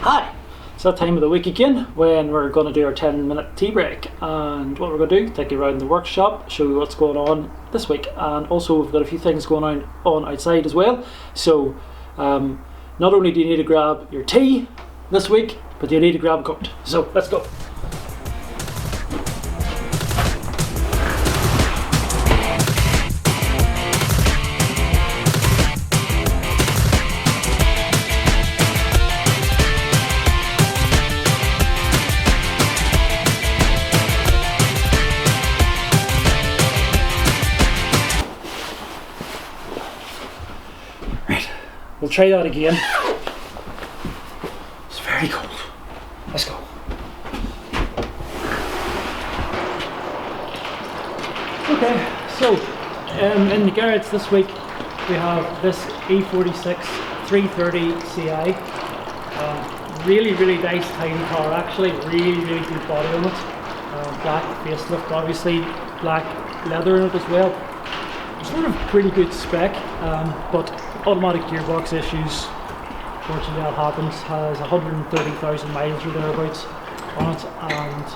Hi! It's that time of the week again when we're going to do our 10-minute tea break, and what we're going to do, take you around the workshop, show you what's going on this week, and also we've got a few things going on outside as well. So not only do you need to grab your tea this week, but you need to grab a coat. So let's go. We'll try that again. It's very cold. Let's go. Okay, so in the garage this week we have this E46 330 Ci. Really nice tiny car actually, really good body on it. Black facelift, obviously black leather in it as well. Sort of pretty good spec, but automatic gearbox issues. Fortunately that happens. Has 130,000 miles or thereabouts on it, and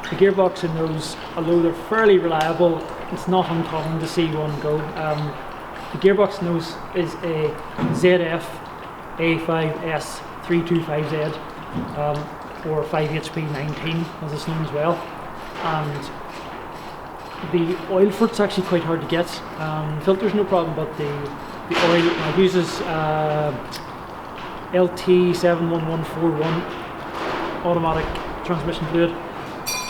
the gearbox in those, although they're fairly reliable, it's not uncommon to see one go. The gearbox in those is a ZF A5S 325Z, or 5HP 19 as it's known as well, and the oil for it's actually quite hard to get. Filter's no problem, but the oil uses LT71141 automatic transmission fluid,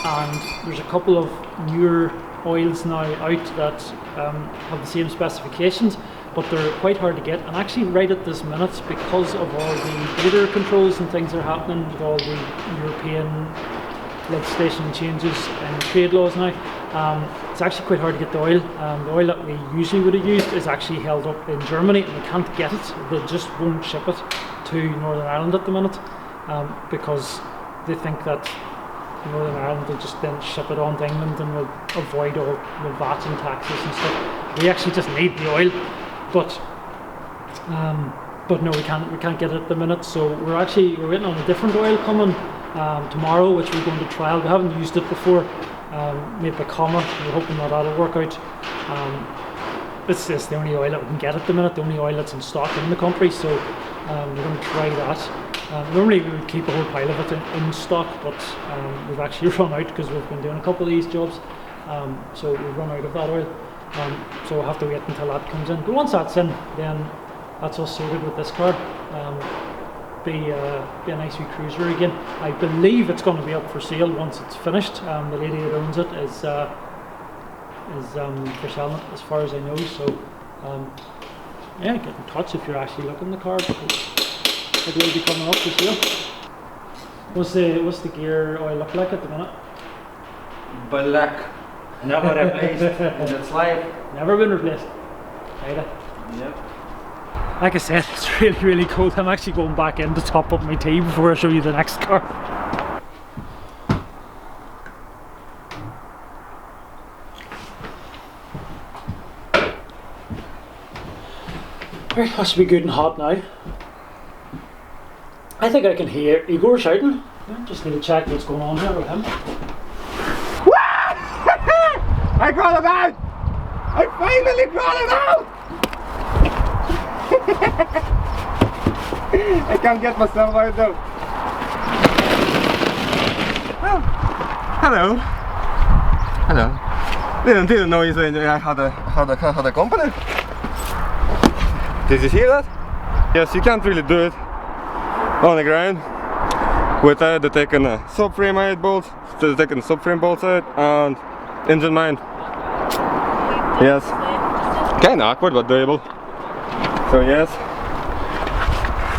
and there's a couple of newer oils now out that have the same specifications, but they're quite hard to get. And actually right at this minute, because of all the border controls and things that are happening with all the European legislation changes and trade laws now, it's actually quite hard to get the oil. The oil that we usually would have used is actually held up in Germany, and we can't get it. They just won't ship it to Northern Ireland at the minute, because they think that Northern Ireland will just then ship it on to England and will avoid all the VAT and taxes and stuff. We actually just need the oil, but no, we can't get it at the minute. So we're waiting on a different oil coming tomorrow, which we're going to trial. We haven't used it before, made by Comma. We're hoping that that'll work out. It's the only oil that we can get at the minute, the only oil that's in stock in the country, so we're going to try that. Normally we would keep a whole pile of it in stock, but we've actually run out because we've been doing a couple of these jobs, so we've run out of that oil, so we'll have to wait until that comes in. But once that's in, then that's all sorted with this car. Be a nice wee cruiser again. I believe it's going to be up for sale once it's finished. The lady that owns it is for selling it, as far as I know. So yeah, get in touch if you're actually looking at the car, because it will be coming up for sale. What's the gear oil look like at the minute? Black. Never replaced in its life. Never been replaced. Either. Yep. Like I said, it's really cold. I'm actually going back in to top up my tea before I show you the next car. Right, that should be good and hot now. I think I can hear Igor shouting. Just need to check what's going on here with him. I got him out! I finally got him out! I can't get myself out though. Oh. Hello. Didn't know I had a company. Did you hear that? Yes, you can't really do it on the ground without taking a subframe out bolts, taking the subframe bolts out and engine mount. Yes. Kinda awkward but doable. So yes,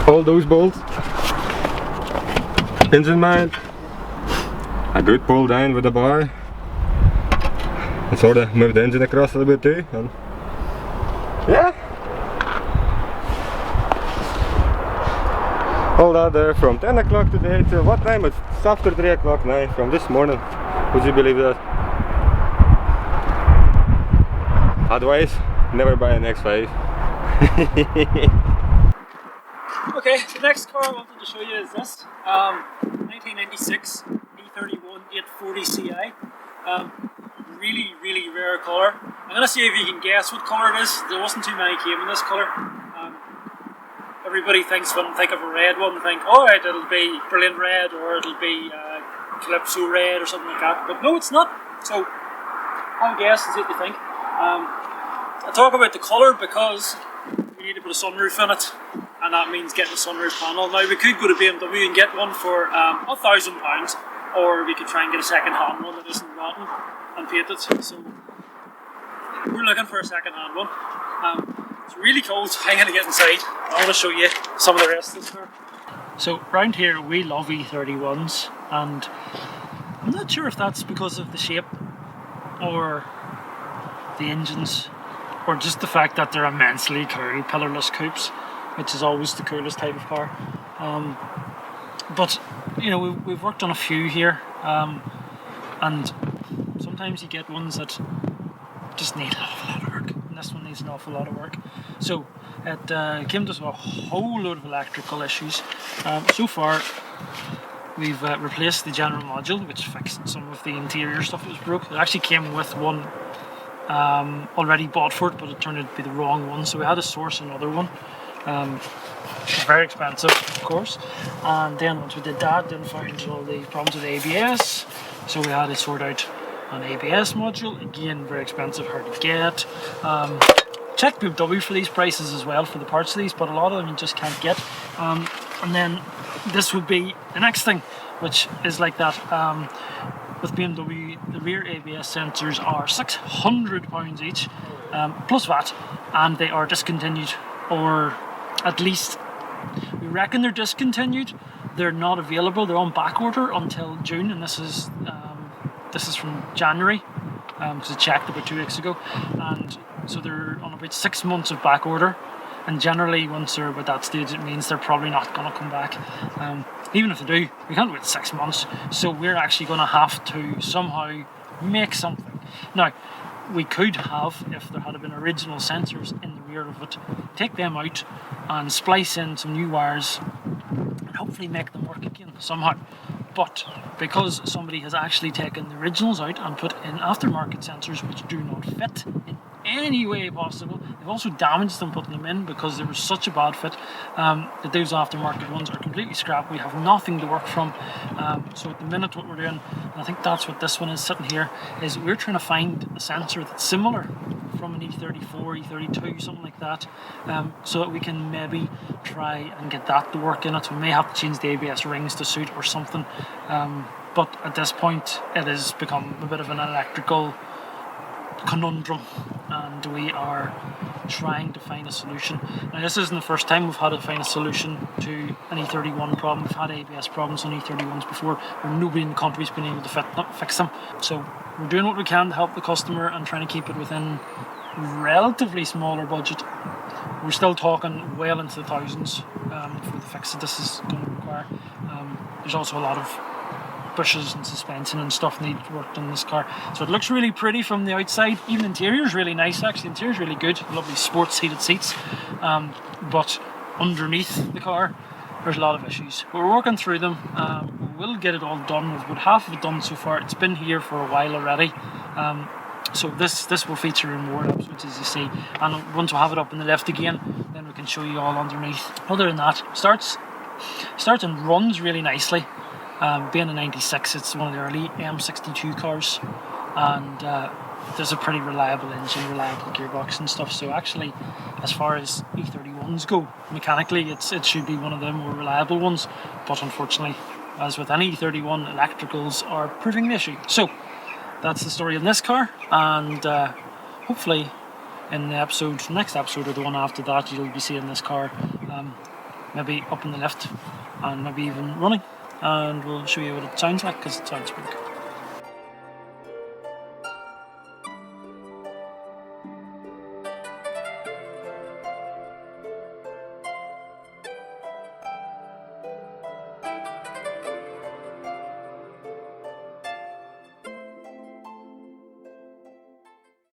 all those bolts, engine mount, a good pull down with the bar, and sort of move the engine across a little bit too, and yeah, all that there from 10 o'clock today till what time? It's after 3 o'clock now from this morning. Would you believe that? Otherwise, never buy an X5. Okay, the next car I wanted to show you is this 1996 E31 840 Ci. Really, really rare colour. I'm going to see if you can guess what colour it is. There wasn't too many came in this colour. Everybody thinks when they think of a red one, they think, oh right, it'll be brilliant red or it'll be Calypso red or something like that. But no, it's not. So have a guess and see what you think. I talk about the colour because we need to put a sunroof in it, and that means getting a sunroof panel. Now we could go to BMW and get one for £1,000, or we could try and get a second hand one that isn't rotten and paint it. So we're looking for a second hand one. It's really cold, so I'm going to get inside. I want to show you some of the rest of this car. So round here we love E31s, and I'm not sure if that's because of the shape or the engines, or just the fact that they're immensely cool, pillarless coupes, which is always the coolest type of car. But you know, we've worked on a few here, and sometimes you get ones that just need an awful lot of work, and this one needs an awful lot of work. So it came to a whole load of electrical issues. So far we've replaced the general module, which fixed some of the interior stuff that was broke. It actually came with one already bought for it, but it turned out to be the wrong one, so we had to source another one. It's very expensive, of course. And then once we did that, then found all the problems with ABS, so we had to sort out an ABS module. Again, very expensive, hard to get. Check BMW for these prices as well for the parts of these, but a lot of them you just can't get. And then this would be the next thing, which is like that. With BMW, the rear ABS sensors are £600 each, plus VAT, and they are discontinued, or at least we reckon they're discontinued. They're not available. They're on back order until June, and this is from January, because I checked about 2 weeks ago, and so they're on about 6 months of back order. And generally, once they're at that stage, it means they're probably not going to come back. Even if they do, we can't wait 6 months. So we're actually going to have to somehow make something. Now, we could have, if there had been original sensors in the rear of it, take them out and splice in some new wires and hopefully make them work again somehow. But because somebody has actually taken the originals out and put in aftermarket sensors which do not fit in any way possible, they've also damaged them putting them in because there was such a bad fit that those aftermarket ones are completely scrap. We have nothing to work from. So at the minute what we're doing, and I think that's what this one is sitting here, is we're trying to find a sensor that's similar from an E34, E32, something like that, so that we can maybe try and get that to work in it. We may have to change the ABS rings to suit or something, but at this point it has become a bit of an electrical conundrum, and we are trying to find a solution. Now this isn't the first time we've had to find a solution to an E31 problem. We've had ABS problems on E31s before where nobody in the company's been able to fix them. So we're doing what we can to help the customer and trying to keep it within relatively smaller budget. We're still talking well into the thousands for the fix that this is going to require. There's also a lot of bushes and suspension and stuff need worked on this car, so it looks really pretty from the outside. Even the interior is really nice, actually. The interior is really good, lovely sports heated seats, but underneath the car there's a lot of issues, but we're working through them. We will get it all done. We've got half of it done so far. It's been here for a while already, so this will feature in more episodes, as you see, and once we have it up in the lift again, then we can show you all underneath. Other than that, starts and runs really nicely. Being a 96, it's one of the early M62 cars, and there's a pretty reliable engine, reliable gearbox and stuff. So actually, as far as E31s go, mechanically it should be one of the more reliable ones, but unfortunately, as with any E31, electricals are proving the issue. So that's the story in this car, and hopefully in the next episode or the one after that, you'll be seeing this car maybe up in the lift and maybe even running, and we'll show you what it sounds like, because it sounds pretty cool.